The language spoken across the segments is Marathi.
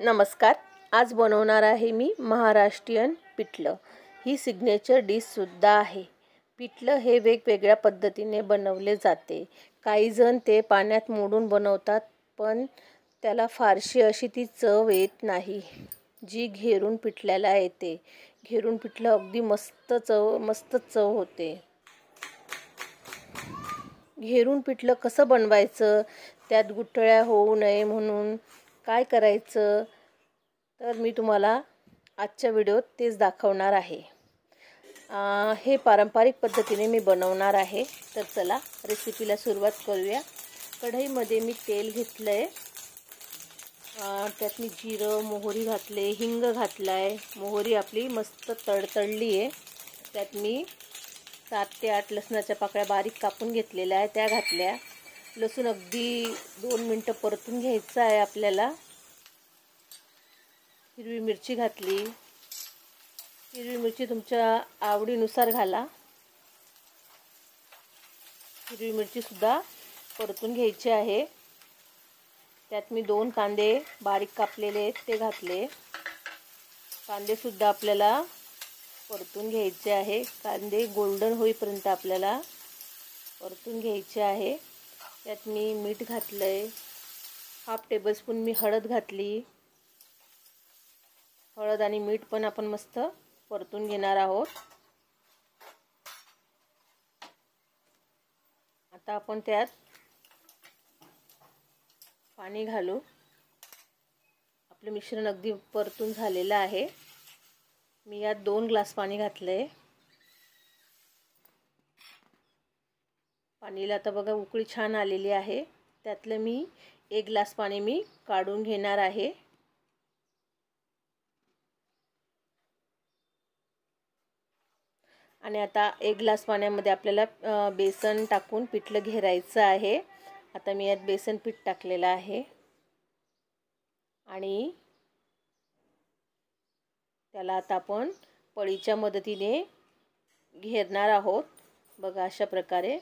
नमस्कार. आज बनवणार आहे मी महाराष्ट्रीयन पिठलं. ही सिग्नेचर डिशसुद्धा आहे. पिठलं हे वेगवेगळ्या पद्धतीने बनवले जाते. काही जण ते पाण्यात मोडून बनवतात, पण त्याला फारशी अशी ती चव येत नाही जी घेरून पिठल्याला येते. घेरून पिठलं अगदी मस्त चव होते. घेरून पिठलं कसं बनवायचं, त्यात गुठळ्या होऊ नये म्हणून काय करायचं, तर मी तुम्हाला आजच्या व्हिडिओत तेच दाखवणार आहे. हे पारंपरिक पद्धतीने मी बनवणार आहे. तर चला रेसिपीला सुरुवात करूया. कढईमध्ये मी तेल घेतलं आहे. त्यात मी जिरं मोहरी घातले, हिंग घातला आहे. मोहरी आपली मस्त तडतडली आहे. त्यात मी 7 ते 8 लसणाच्या पाकळ्या बारीक कापून घेतलेल्या आहे, त्या घातल्या. लसूण अगदी 2 मिनटं परतून घ्यायचं आहे आपल्याला. हिरवी मिरची घातली. हिरवी मिरची तुमच्या आवडीनुसार घाला. हिरवी मिरचीसुद्धा परतून घ्यायची आहे. त्यात मी 2 कांदे बारीक कापलेले ते घातले. कांदेसुद्धा आपल्याला परतून घ्यायचे आहे. कांदे गोल्डन होईपर्यंत आपल्याला परतून घ्यायचे आहे. त्यात मी मीठ घातलं आहे. 1/2 टेबलस्पून मी हळद घातली. हळद आणि मीठ पण आपण मस्त परतून घेणार आहोत. आता आपण त्यात पाणी घालू. आपले मिश्रण अगदी परतून झालेलं आहे. मी यात 2 ग्लास पाणी घातलंय. पाणीला आता बघा उकळी छान आलेली आहे. त्यातलं मी 1 ग्लास पाणी मी काढून घेणार आहे. आणि आता 1 ग्लास पाण्यामध्ये आपल्याला बेसन टाकून पिठलं घेरायचं आहे. आता मी यात बेसन पीठ टाकलेलं आहे आणि त्याला आता आपण पळीच्या मदतीने घेरणार आहोत. बघा अशा प्रकारे.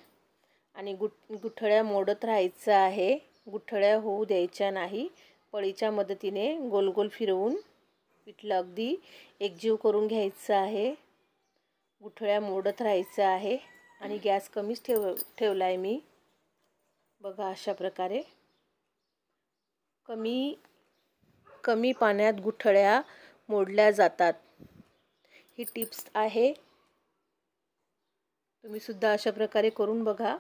आणि गुठळ्या मोडत राहायचं आहे. गुठळ्या होऊ द्यायच्या नाही. पळीच्या मदतीने गोल गोल फिरवून पिठलं अगदी एकजीव करून घ्यायचं आहे. गुठळ्या मोडत राहायचं आहे आणि गॅस कमीच ठेवला आहे मी. बघा अशा प्रकारे कमी पाण्यात गुठळ्या मोडल्या जातात. ही टिप्स आहे. तुम्ही सुद्धा अशा प्रकारे करून बघा.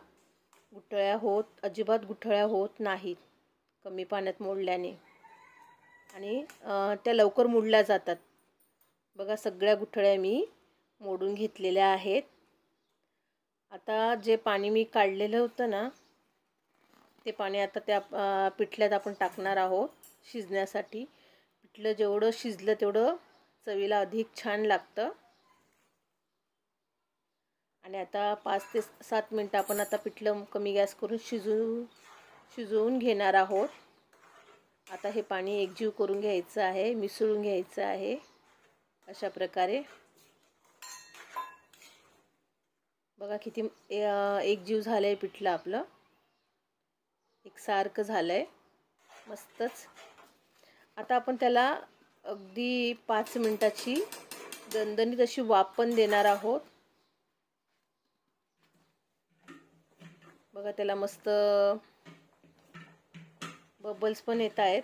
अजिबात गुठळ्या होत नाहीत कमी पाण्यात मोडल्याने. आणि त्या लवकर मोडल्या जातात. बघा सगळ्या गुठळ्या मी मोडून घेतलेल्या आहेत. आता जे पाणी मी काढलेलं होतं ना, ते पाणी आता त्या पिठल्यात आपण टाकणार आहोत शिजण्यासाठी. पिठलं जेवढं शिजलं तेवढं चवीला अधिक छान लागतं. आणि आता 5 ते 7 मिनटं आपण आता पिठलं कमी गॅस करून शिजवून घेणार आहोत. आता हे पाणी एकजीव करून घ्यायचं आहे, मिसळून घ्यायचं आहे अशा प्रकारे. बघा किती एकजीव झालं आहे पिठलं आपलं. एकसारखं झालं आहे मस्तच. आता आपण त्याला अगदी 5 मिनटाची दणदणीत अशी वाफ पण देणार आहोत. बघा त्याला मस्त बबल्स पण येत आहेत.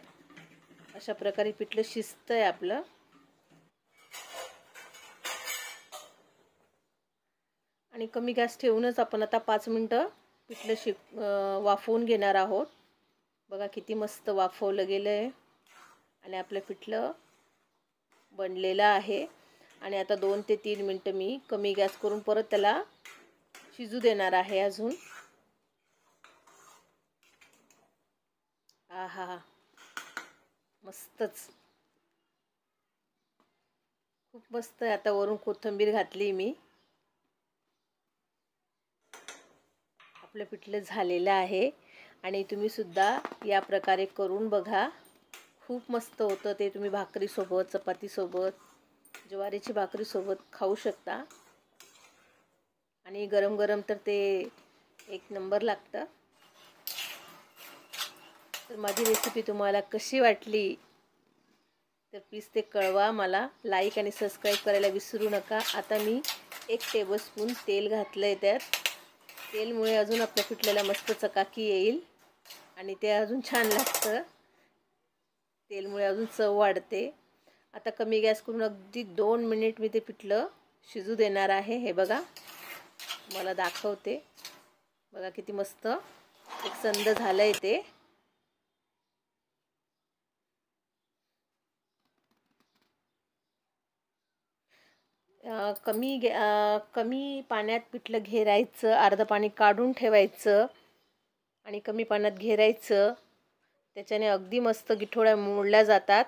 अशा प्रकारे पिठलं शिजतंय आपलं. आणि कमी गॅस ठेवूनच आपण आता 5 मिनटं पिठलं वाफवून घेणार आहोत. बघा किती मस्त वाफवलं गेलं आहे आणि आपलं पिठलं बनलेलं आहे. आणि आता 2 ते 3 मिनटं मी कमी गॅस करून परत त्याला शिजू देणार आहे अजून. आहा मस्तच, खूप मस्त आहे. आता वरून कोथिंबीर घातली मी. आपलं पिठलं झालेलं आहे आणि तुम्ही सुद्धा या प्रकारे करून बघा. खूप मस्त होतं ते. तुम्ही भाकरीसोबत, चपातीसोबत, ज्वारीची भाकरीसोबत खाऊ शकता. आणि गरम गरम तर ते एक नंबर लागतं. तर माझी रेसिपी तुम्हाला कशी वाटली तर प्लीज ते कळवा मला. लाईक आणि सबस्क्राईब करायला विसरू नका. आता मी 1 टेबलस्पून तेल घातलं आहे त्यात. तेलमुळे अजून आपल्या पिठल्याला मस्त चकाकी येईल आणि ते अजून छान लागतं. तेलमुळे अजून चव वाढते. आता कमी गॅस करून अगदी 2 मिनिट मी ते पिठलं शिजू देणार आहे. हे बघा, मला दाखवते. बघा किती मस्त एकसंध झालंय ते. कमी पाण्यात पिठलं घेरायचं, अर्धं पाणी काढून ठेवायचं आणि कमी पाण्यात घेरायचं. त्याच्याने अगदी मस्त गिठोळ्या मोडल्या जातात.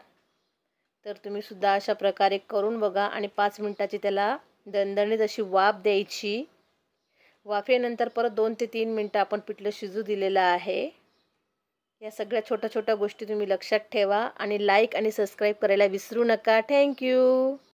तर तुम्ही सुद्धा अशा प्रकारे करून बघा आणि 5 मिनिटाची त्याला दणदणीत अशी वाफ द्यायची. वाफेनंतर परत 2 ते 3 मिनटं आपण पिठलं शिजू दिलेलं आहे. या सगळ्या छोट्या छोट्या गोष्टी तुम्ही लक्षात ठेवा आणि लाईक आणि सबस्क्राईब करायला विसरू नका. थँक्यू.